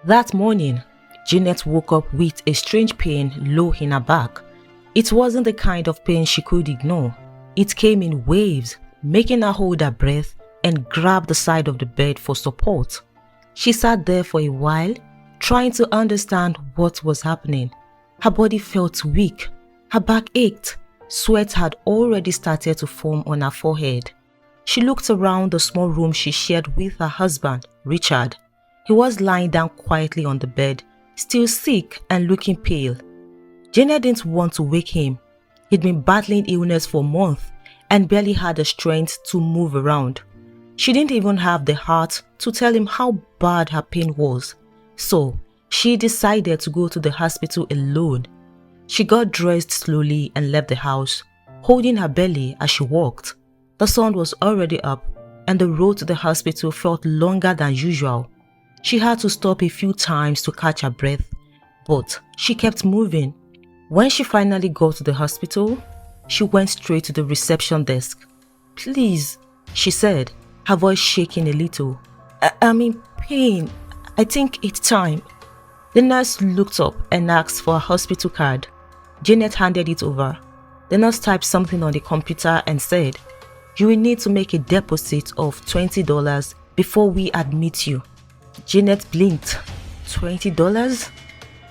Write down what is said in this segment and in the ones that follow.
That morning, Jeanette woke up with a strange pain low in her back. It wasn't the kind of pain she could ignore. It came in waves, making her hold her breath and grab the side of the bed for support. She sat there for a while, trying to understand what was happening. Her body felt weak. Her back ached. Sweat had already started to form on her forehead. She looked around the small room she shared with her husband, Richard. He was lying down quietly on the bed, still sick and looking pale. Janet didn't want to wake him. He'd been battling illness for months and barely had the strength to move around. She didn't even have the heart to tell him how bad her pain was. So, she decided to go to the hospital alone. She got dressed slowly and left the house, holding her belly as she walked. The sun was already up and the road to the hospital felt longer than usual. She had to stop a few times to catch her breath, but she kept moving. When she finally got to the hospital, she went straight to the reception desk. "Please," she said, her voice shaking a little. I'm in pain. I think it's time." The nurse looked up and asked for a hospital card. Janet handed it over. The nurse typed something on the computer and said, "You will need to make a deposit of $20 before we admit you." Janet blinked. $20?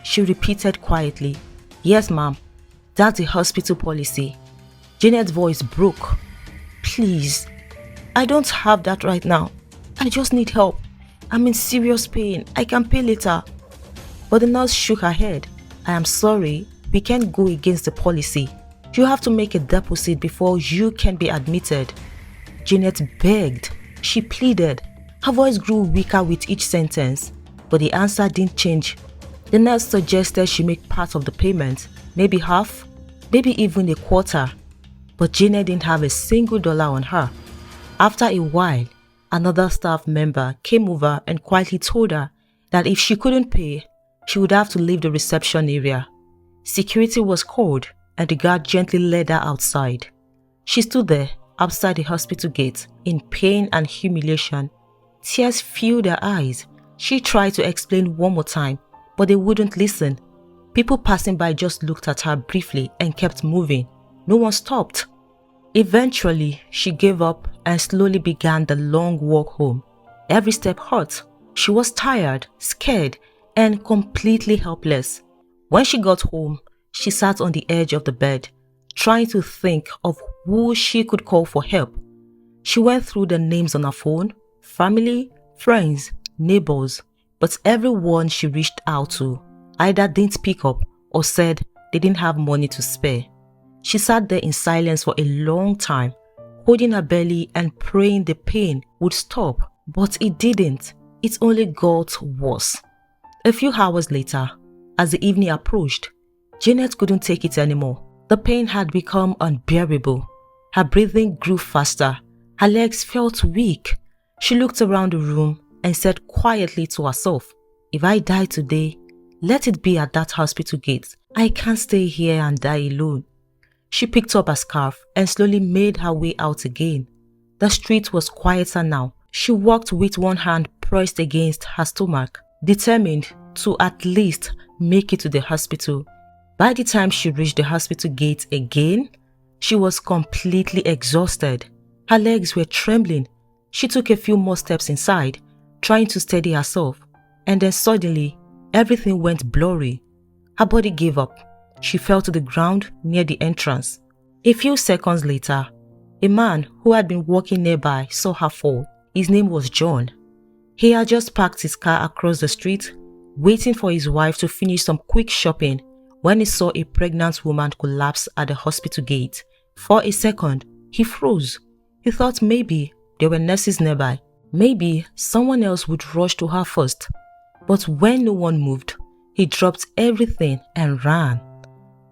She repeated quietly. "Yes, ma'am. That's the hospital policy." Janet's voice broke. "Please, I don't have that right now. I just need help. I'm in serious pain. I can pay later." But the nurse shook her head. "I am sorry. We can't go against the policy. You have to make a deposit before you can be admitted." Janet begged. She pleaded. Her voice grew weaker with each sentence, but the answer didn't change. The nurse suggested she make part of the payment, maybe half, maybe even a quarter. But Janet didn't have a single dollar on her. After a while, another staff member came over and quietly told her that if she couldn't pay, she would have to leave the reception area. Security was called and the guard gently led her outside. She stood there outside the hospital gate in pain and humiliation. Tears filled her eyes. She tried to explain one more time, but they wouldn't listen. People passing by just looked at her briefly and kept moving. No one stopped. Eventually, she gave up and slowly began the long walk home. Every step hurt. She was tired, scared, and completely helpless. When she got home, she sat on the edge of the bed, trying to think of who she could call for help. She went through the names on her phone, family, friends, neighbors, but everyone she reached out to either didn't pick up or said they didn't have money to spare. She sat there in silence for a long time, holding her belly and praying the pain would stop, but it didn't. It only got worse. A few hours later, as the evening approached, Janet couldn't take it anymore. The pain had become unbearable. Her breathing grew faster. Her legs felt weak. She looked around the room and said quietly to herself, "If I die today, let it be at that hospital gate. I can't stay here and die alone." She picked up her scarf and slowly made her way out again. The street was quieter now. She walked with one hand pressed against her stomach, determined to at least make it to the hospital. By the time she reached the hospital gate again, she was completely exhausted. Her legs were trembling. She took a few more steps inside, trying to steady herself, and then suddenly, everything went blurry. Her body gave up. She fell to the ground near the entrance. A few seconds later, a man who had been walking nearby saw her fall. His name was John. He had just parked his car across the street, waiting for his wife to finish some quick shopping when he saw a pregnant woman collapse at the hospital gate. For a second, he froze. He thought maybe there were nurses nearby. Maybe someone else would rush to her first. But when no one moved, he dropped everything and ran.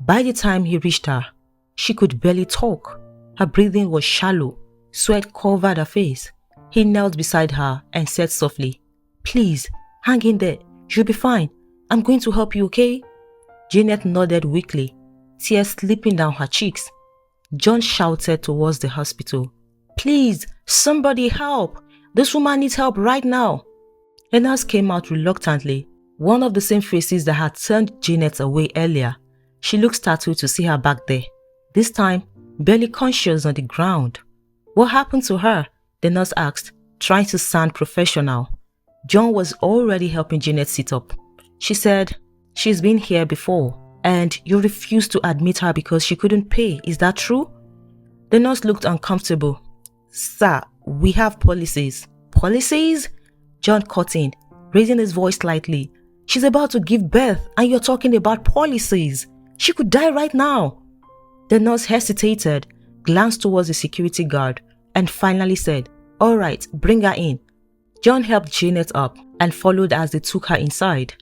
By the time he reached her, she could barely talk. Her breathing was shallow. Sweat covered her face. He knelt beside her and said softly, "Please, hang in there. You'll be fine. I'm going to help you, okay?" Janet nodded weakly, tears slipping down her cheeks. John shouted towards the hospital, "Please, somebody help! This woman needs help right now." A nurse came out reluctantly. one of the same faces that had turned Janet away earlier. She looked startled to see her back there, this time barely conscious on the ground. What happened to her? The nurse asked, trying to sound professional. John was already helping Janet sit up. She said, "She's been here before, and you refused to admit her because she couldn't pay. Is that true?" The nurse looked uncomfortable. "Sir, we have policies." "Policies?" John cut in, raising his voice slightly. "She's about to give birth and you're talking about policies. She could die right now." The nurse hesitated, glanced towards the security guard, and finally said, "All right, bring her in." John helped Janet up and followed as they took her inside.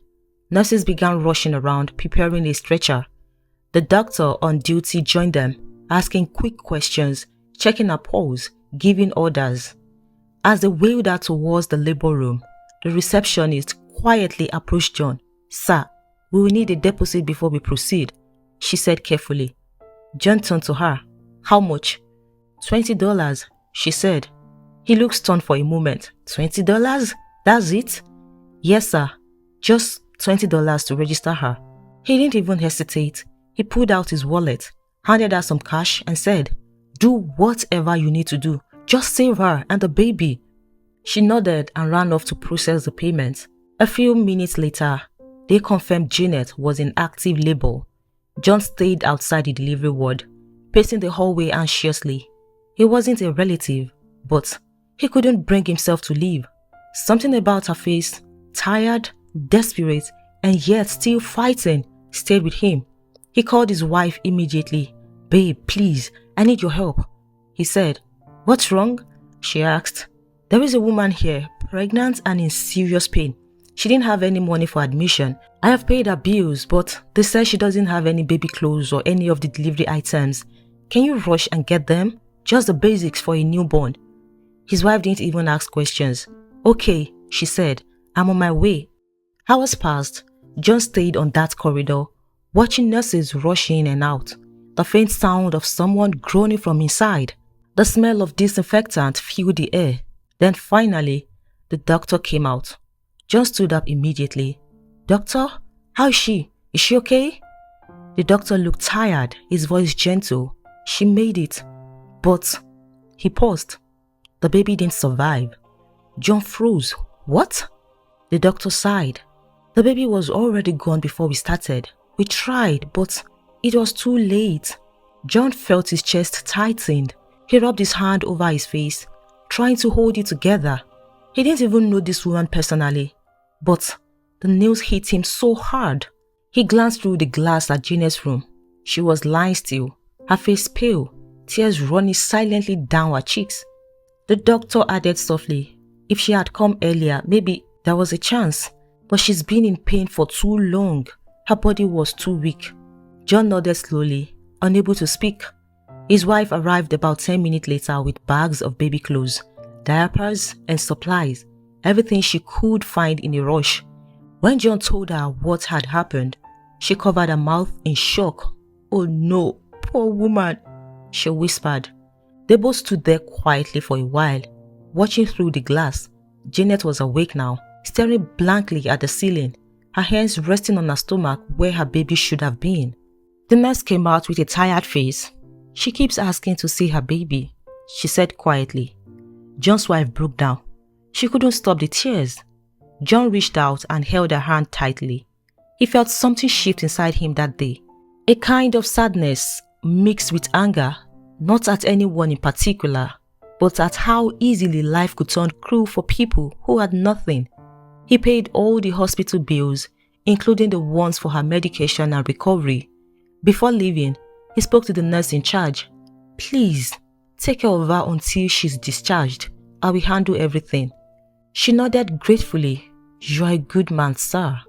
Nurses began rushing around, preparing a stretcher. The doctor on duty joined them, asking quick questions, checking her pulse, giving orders. As they wheeled her towards the labor room, the receptionist quietly approached John. "Sir, we will need a deposit before we proceed," she said carefully. John turned to her. "How much?" $20, she said. He looked stunned for a moment. $20? That's it? "Yes, sir. Just $20 to register her." He didn't even hesitate. He pulled out his wallet, handed her some cash and said, "Do whatever you need to do. Just save her and the baby." She nodded and ran off to process the payment. A few minutes later, they confirmed Janet was in active labor. John stayed outside the delivery ward, pacing the hallway anxiously. He wasn't a relative, but he couldn't bring himself to leave. Something about her face, tired, desperate, and yet still fighting, stayed with him. He called his wife immediately. "Babe, please, I need your help," he said. "What's wrong?" she asked. "There is a woman here, pregnant and in serious pain. She didn't have any money for admission. I have paid her bills, but they said she doesn't have any baby clothes or any of the delivery items. Can you rush and get them? Just the basics for a newborn." His wife didn't even ask questions. "Okay," she said. "I'm on my way." Hours passed. John stayed on that corridor, watching nurses rush in and out. The faint sound of someone groaning from inside. The smell of disinfectant filled the air. Then finally, the doctor came out. John stood up immediately. "Doctor, how is she? Is she okay?" The doctor looked tired, his voice gentle. "She made it. But..." He paused. "The baby didn't survive." John froze. "What?" The doctor sighed. "The baby was already gone before we started. We tried, but it was too late." John felt his chest tightened. He rubbed his hand over his face, trying to hold it together. He didn't even know this woman personally, but the news hit him so hard. He glanced through the glass at Janet's room. She was lying still, her face pale, tears running silently down her cheeks. The doctor added softly, "If she had come earlier, maybe there was a chance, but she's been in pain for too long. Her body was too weak." John nodded slowly, unable to speak. His wife arrived about 10 minutes later with bags of baby clothes, diapers and supplies, everything she could find in a rush. When John told her what had happened, she covered her mouth in shock. "Oh no, poor woman," she whispered. They both stood there quietly for a while, watching through the glass. Janet was awake now, staring blankly at the ceiling, her hands resting on her stomach where her baby should have been. The nurse came out with a tired face. "She keeps asking to see her baby," she said quietly. John's wife broke down. She couldn't stop the tears. John reached out and held her hand tightly. He felt something shift inside him that day. A kind of sadness mixed with anger, not at anyone in particular, but at how easily life could turn cruel for people who had nothing. He paid all the hospital bills, including the ones for her medication and recovery. Before leaving, he spoke to the nurse in charge. "Please, take care of her until she's discharged. I will handle everything." She nodded gratefully. "You are a good man, sir."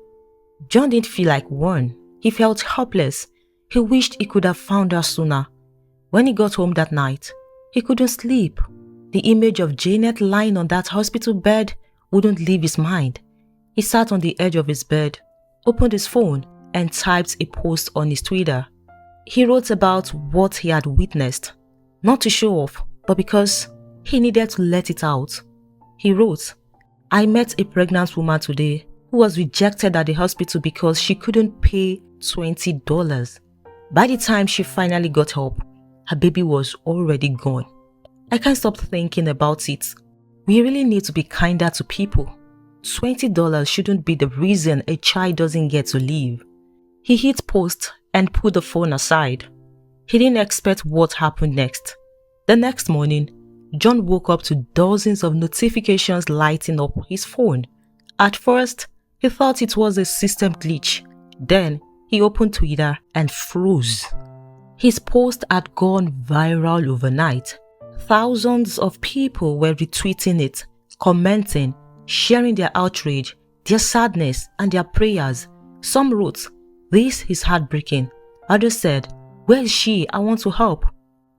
John didn't feel like one. He felt helpless. He wished he could have found her sooner. When he got home that night, he couldn't sleep. The image of Janet lying on that hospital bed wouldn't leave his mind. He sat on the edge of his bed, opened his phone, and typed a post on his Twitter. He wrote about what he had witnessed, not to show off, but because he needed to let it out. He wrote, "I met a pregnant woman today who was rejected at the hospital because she couldn't pay $20. By the time she finally got help, her baby was already gone. I can't stop thinking about it. We really need to be kinder to people. $20 shouldn't be the reason a child doesn't get to live. He hit post and put the phone aside. He didn't expect what happened next. The next morning, John woke up to dozens of notifications lighting up his phone. At first, he thought it was a system glitch. Then, he opened Twitter and froze. His post had gone viral overnight. Thousands of people were retweeting it, commenting, sharing their outrage, their sadness, and their prayers. Some wrote, "This is heartbreaking." Others said, "Where is she? I want to help."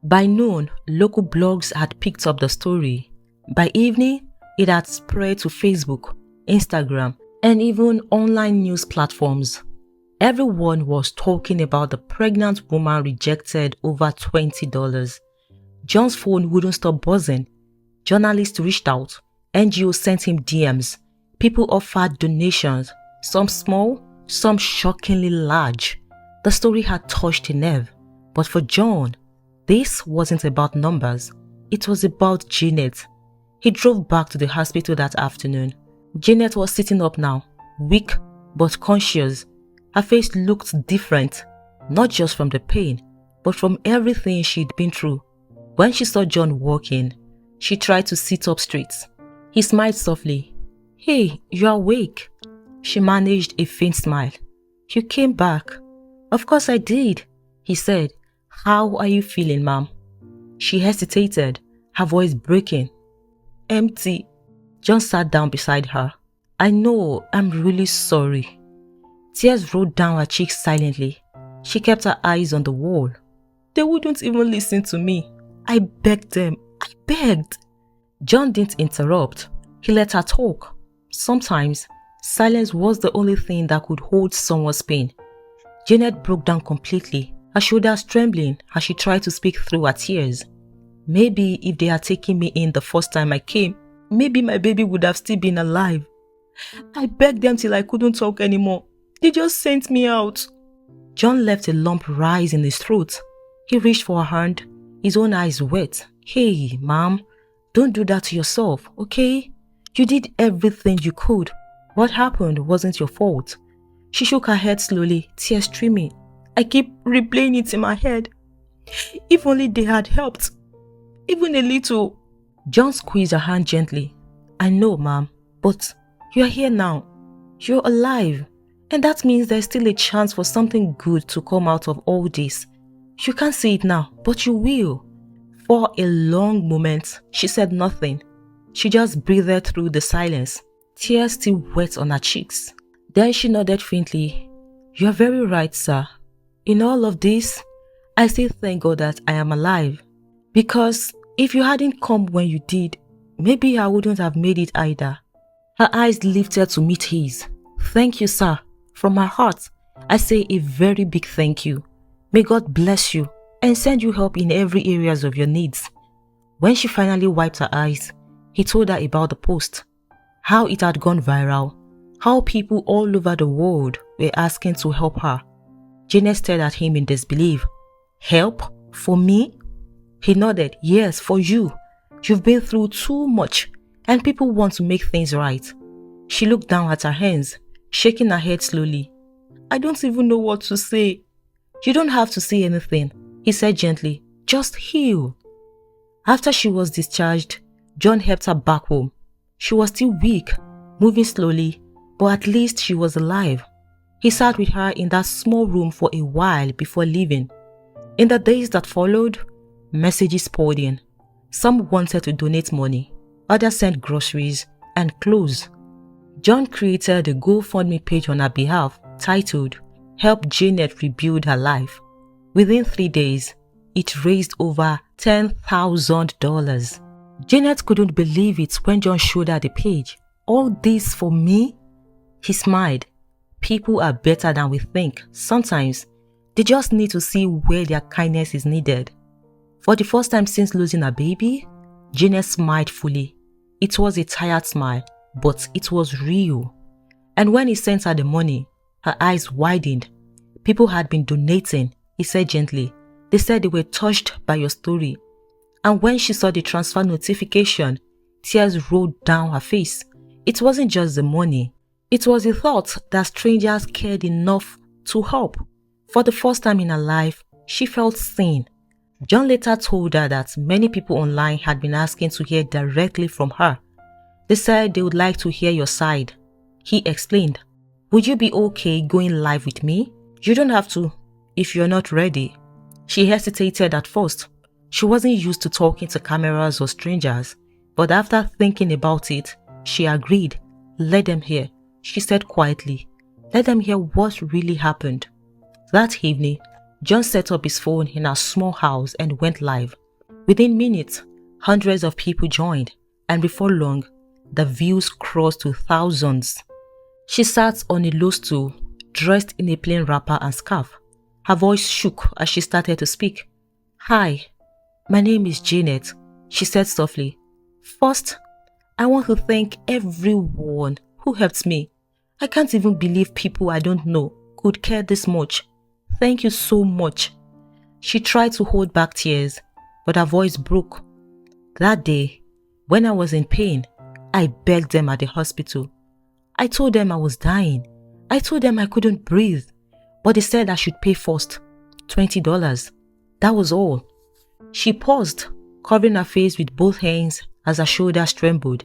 By noon, local blogs had picked up the story. By evening, it had spread to Facebook, Instagram, and even online news platforms. Everyone was talking about the pregnant woman rejected over $20. John's phone wouldn't stop buzzing. Journalists reached out. NGOs sent him DMs. People offered donations, some small, some shockingly large. The story had touched a nerve. But for John, this wasn't about numbers. It was about Janet. He drove back to the hospital that afternoon. Janet was sitting up now, weak but conscious. Her face looked different, not just from the pain, but from everything she'd been through. When she saw John walking, she tried to sit up straight. He smiled softly. "Hey, you're awake." She managed a faint smile. "You came back." "Of course I did," he said. "How are you feeling, ma'am?" She hesitated, her voice breaking. "Empty." John sat down beside her. "I know, I'm really sorry." Tears rolled down her cheeks silently. She kept her eyes on the wall. "They wouldn't even listen to me. I begged them. I begged." John didn't interrupt. He let her talk. Sometimes, silence was the only thing that could hold someone's pain. Janet broke down completely, her shoulders trembling as she tried to speak through her tears. "Maybe if they had taken me in the first time I came, maybe my baby would have still been alive. I begged them till I couldn't talk anymore. They just sent me out." John left a lump rise in his throat. He reached for her hand, his own eyes wet. "Hey, ma'am, don't do that to yourself, okay? You did everything you could. What happened wasn't your fault." She shook her head slowly, tears streaming. "I keep replaying it in my head. If only they had helped. Even a little." John squeezed her hand gently. "I know, ma'am, but you're here now. You're alive. And that means there's still a chance for something good to come out of all this. You can't see it now, but you will." For a long moment, she said nothing. She just breathed through the silence, tears still wet on her cheeks. Then she nodded faintly. "You're very right, sir. In all of this, I still thank God that I am alive. Because if you hadn't come when you did, maybe I wouldn't have made it either." Her eyes lifted to meet his. "Thank you, sir. From my heart, I say a very big thank you. May God bless you and send you help in every areas of your needs." When she finally wiped her eyes, he told her about the post, how it had gone viral, how people all over the world were asking to help her. Janet stared at him in disbelief. "Help? For me?" He nodded. "Yes, for you. You've been through too much and people want to make things right." She looked down at her hands, shaking her head slowly. "I don't even know what to say." "You don't have to say anything," he said gently. "Just heal." After she was discharged, John helped her back home. She was still weak, moving slowly, but at least she was alive. He sat with her in that small room for a while before leaving. In the days that followed, messages poured in. Some wanted to donate money, others sent groceries and clothes. John created a GoFundMe page on her behalf titled "Help Janet Rebuild Her Life." Within 3 days, it raised over $10,000. Janet couldn't believe it when John showed her the page. "All this for me?" He smiled. People are better than we think. Sometimes, they just need to see where their kindness is needed. For the first time since losing her baby, Janet smiled fully. It was a tired smile, but it was real. And when he sent her the money, her eyes widened. People had been donating, he said gently. They said they were touched by your story. And when she saw the transfer notification, tears rolled down her face. It wasn't just the money. It was the thought that strangers cared enough to help. For the first time in her life, she felt seen. John later told her that many people online had been asking to hear directly from her. They said they would like to hear your side. He explained, "Would you be okay going live with me? You don't have to if you're not ready." She hesitated at first. She wasn't used to talking to cameras or strangers, but after thinking about it, she agreed. "Let them hear," she said quietly. "Let them hear what really happened." That evening, John set up his phone in a small house and went live. Within minutes, hundreds of people joined, and before long, the views crossed to thousands. She sat on a low stool, dressed in a plain wrapper and scarf. Her voice shook as she started to speak. "Hi, my name is Janet," she said softly. "First, I want to thank everyone who helped me. I can't even believe people I don't know could care this much. Thank you so much." She tried to hold back tears, but her voice broke. "That day, when I was in pain, I begged them at the hospital. I told them I was dying. I told them I couldn't breathe, but they said I should pay first, $20. That was all." She paused, covering her face with both hands as her shoulders trembled.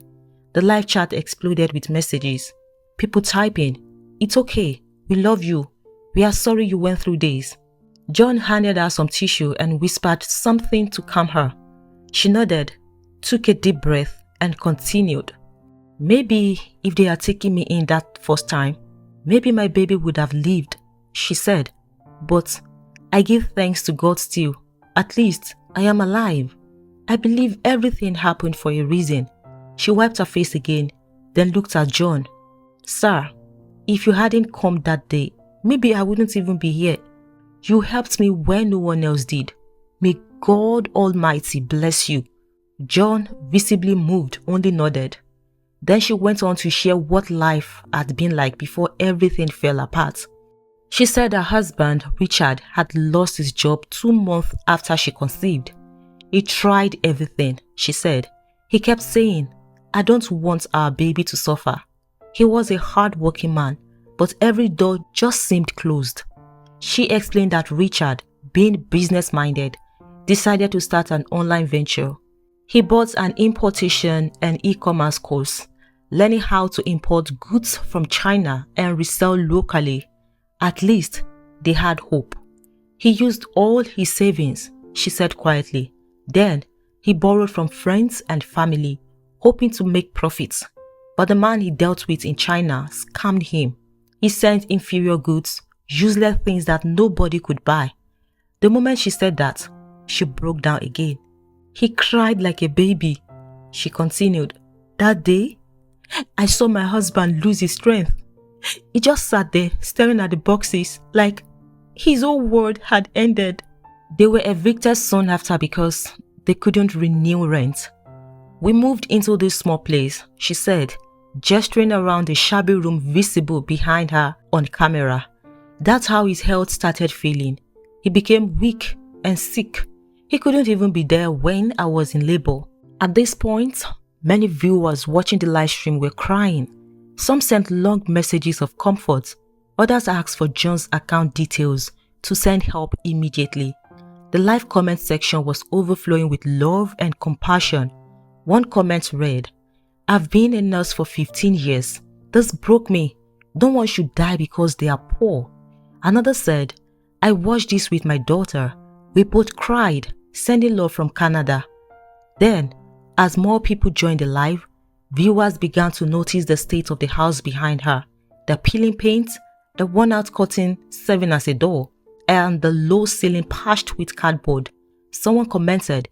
The live chat exploded with messages. People typing, "It's okay, we love you. We are sorry you went through this." John handed her some tissue and whispered something to calm her. She nodded, took a deep breath, and continued. "Maybe if they had taken me in that first time, maybe my baby would have lived," she said. "But I give thanks to God still. At least I am alive. I believe everything happened for a reason." She wiped her face again, then looked at John. "Sir, if you hadn't come that day, maybe I wouldn't even be here. You helped me when no one else did. May God Almighty bless you." John, visibly moved, only nodded. Then she went on to share what life had been like before everything fell apart. She said her husband, Richard, had lost his job 2 months after she conceived. "He tried everything," she said. "He kept saying, 'I don't want our baby to suffer.' He was a hard-working man, but every door just seemed closed." She explained that Richard, being business-minded, decided to start an online venture. He bought an importation and e-commerce course, learning how to import goods from China and resell locally. At least they had hope. "He used all his savings," she said quietly. "Then he borrowed from friends and family, hoping to make profits. But the man he dealt with in China scammed him. He sent inferior goods, useless things that nobody could buy." The moment she said that, she broke down again. "He cried like a baby," she continued. "That day, I saw my husband lose his strength. He just sat there staring at the boxes like his whole world had ended." They were evicted soon after because they couldn't renew rent. "We moved into this small place," she said, gesturing around the shabby room visible behind her on camera. "That's how his health started failing. He became weak and sick. He couldn't even be there when I was in labor." At this point, many viewers watching the live stream were crying. Some sent long messages of comfort. Others asked for John's account details to send help immediately. The live comment section was overflowing with love and compassion. One comment read, "I've been a nurse for 15 years. This broke me. No one should die because they are poor." Another said, "I watched this with my daughter. We both cried, sending love from Canada." Then, as more people joined the live, viewers began to notice the state of the house behind her, the peeling paint, the worn-out curtain serving as a door, and the low ceiling patched with cardboard. Someone commented,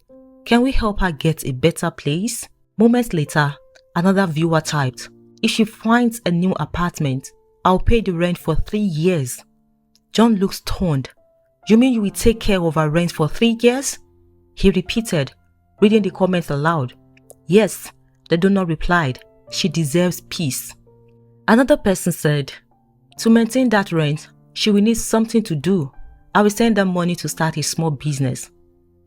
"Can we help her get a better place?" Moments later, another viewer typed, "If she finds a new apartment, I'll pay the rent for 3 years." John looked stunned. "You mean you will take care of her rent for 3 years?" He repeated, reading the comments aloud. "Yes," the donor replied, "she deserves peace." Another person said, to maintain that rent, she will need something to do. I will send her money to start a small business.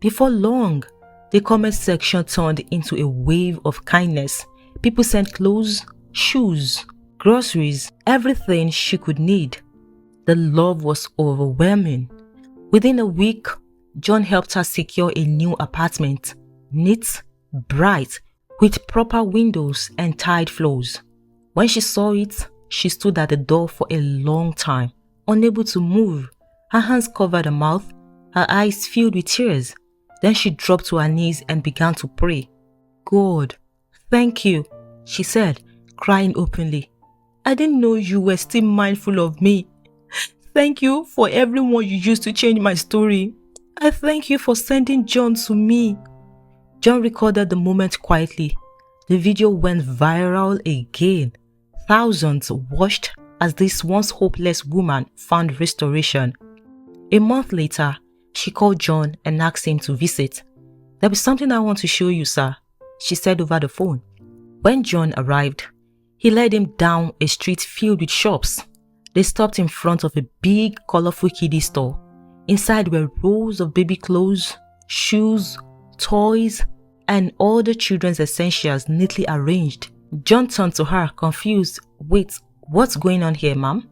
Before long, the comment section turned into a wave of kindness. People sent clothes, shoes, groceries, everything she could need. The love was overwhelming. Within a week, John helped her secure a new apartment, neat, bright, with proper windows and tiled floors. When she saw it, she stood at the door for a long time, unable to move. Her hands covered her mouth, her eyes filled with tears. Then she dropped to her knees and began to pray. God, thank you, she said, crying openly. I didn't know you were still mindful of me. Thank you for everyone you used to change my story. I thank you for sending John to me. John recorded the moment quietly. The video went viral again. Thousands watched as this once hopeless woman found restoration. A month later, she called John and asked him to visit. There is something I want to show you, sir, she said over the phone. When John arrived, he led him down a street filled with shops. They stopped in front of a big, colorful kiddie store. Inside were rows of baby clothes, shoes, toys, and all the children's essentials neatly arranged. John turned to her, confused. Wait, what's going on here, ma'am?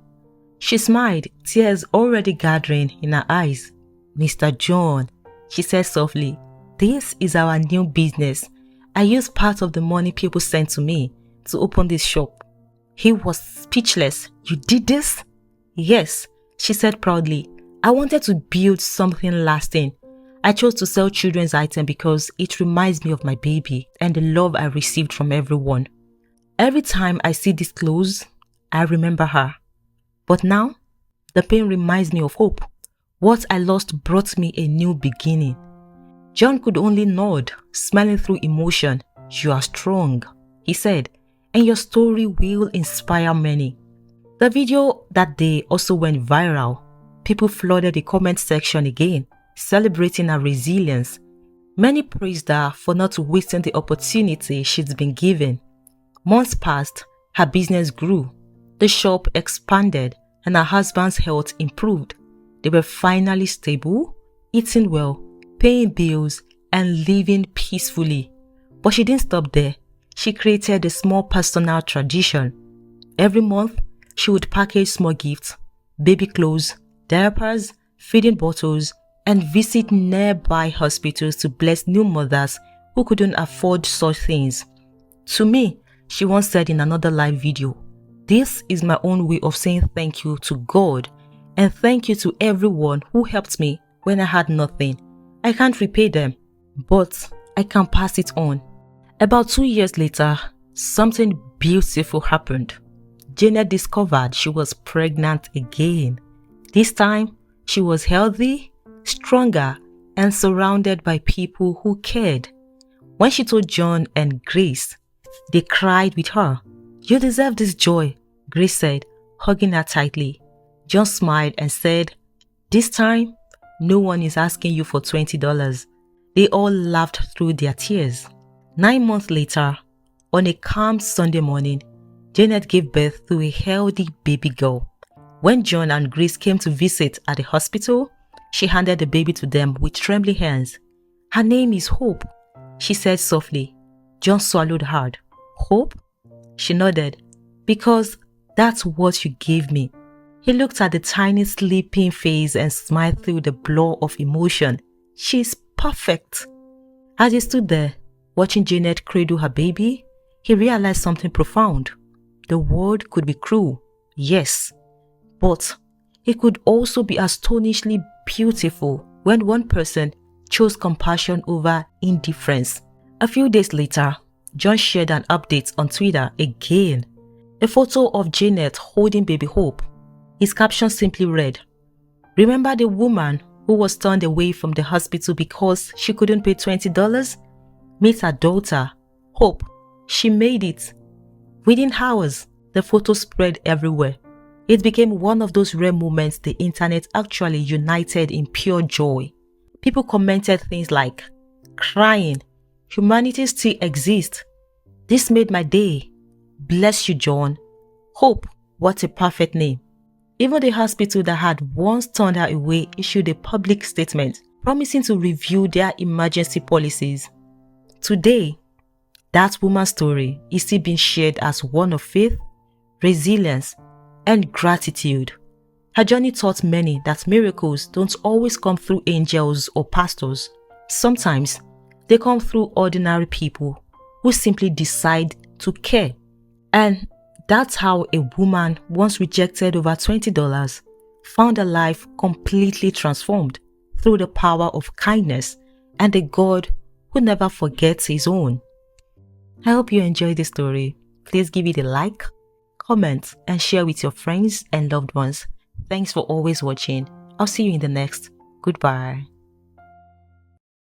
She smiled, tears already gathering in her eyes. Mr. John, she said softly, this is our new business. I used part of the money people sent to me to open this shop. He was speechless. You did this? Yes, she said proudly. I wanted to build something lasting. I chose to sell children's items because it reminds me of my baby and the love I received from everyone. Every time I see these clothes, I remember her. But now, the pain reminds me of hope. What I lost brought me a new beginning. John could only nod, smiling through emotion. You are strong, he said, and your story will inspire many. The video that day also went viral. People flooded the comment section again, celebrating her resilience. Many praised her for not wasting the opportunity she's been given. Months passed, her business grew. The shop expanded and her husband's health improved. They were finally stable, eating well, paying bills, and living peacefully. But she didn't stop there. She created a small personal tradition. Every month, she would package small gifts, baby clothes, diapers, feeding bottles, and visit nearby hospitals to bless new mothers who couldn't afford such things. To me, she once said in another live video, this is my own way of saying thank you to God and thank you to everyone who helped me when I had nothing. I can't repay them, but I can pass it on. About 2 years later, something beautiful happened. Janet discovered she was pregnant again. This time, she was healthy, stronger, and surrounded by people who cared. When she told John and Grace, they cried with her. You deserve this joy, Grace said, hugging her tightly. John smiled and said, this time, no one is asking you for $20. They all laughed through their tears. 9 months later, on a calm Sunday morning, Janet gave birth to a healthy baby girl. When John and Grace came to visit at the hospital, she handed the baby to them with trembling hands. Her name is Hope, she said softly. John swallowed hard. Hope? She nodded. Because that's what you gave me. He looked at the tiny sleeping face and smiled through the blur of emotion. She's perfect. As he stood there, watching Janet cradle her baby, he realized something profound. The world could be cruel, yes, but it could also be astonishingly beautiful when one person chose compassion over indifference. A few days later, John shared an update on Twitter again. A photo of Janet holding baby Hope. His caption simply read, remember the woman who was turned away from the hospital because she couldn't pay $20? Meet her daughter, Hope. She made it. Within hours, the photo spread everywhere. It became one of those rare moments the internet actually united in pure joy. People commented things like, crying, humanity still exists. This made my day. Bless you, John. Hope, what a perfect name. Even the hospital that had once turned her away issued a public statement promising to review their emergency policies. Today, that woman's story is still being shared as one of faith, resilience, and gratitude. Her journey taught many that miracles don't always come through angels or pastors. Sometimes, they come through ordinary people who simply decide to care. And that's how a woman once rejected over $20 found her life completely transformed through the power of kindness and a God who never forgets his own. I hope you enjoyed this story. Please give it a like, comment, and share with your friends and loved ones. Thanks for always watching. I'll see you in the next. Goodbye.